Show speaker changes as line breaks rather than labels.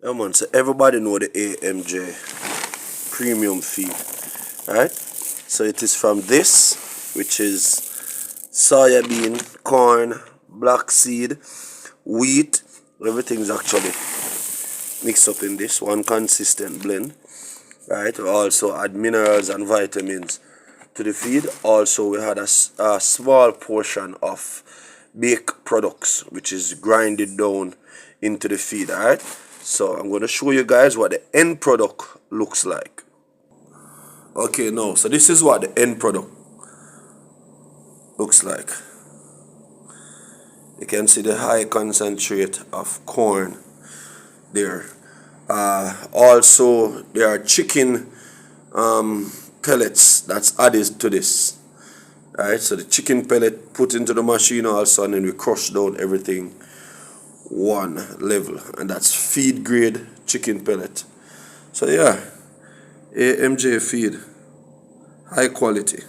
Yeah, man, so everybody know the AMJ premium feed, right? So it is from this, which is soya bean, corn, black seed, wheat. Everything's actually mixed up in this one consistent blend, right? We also add minerals and vitamins to the feed. Also, we had a small portion of baked products, which is grinded down into the feed, alright? So I'm going to show you guys what the end product looks like. Okay, now, so this is what the end product looks like. You can see the high concentrate of corn there. Also, there are chicken pellets that's added to this. Alright, so the chicken pellet put into the machine also, and then we crush down everything one level, and that's feed grade chicken pellet. So yeah, AMJ feed, high quality.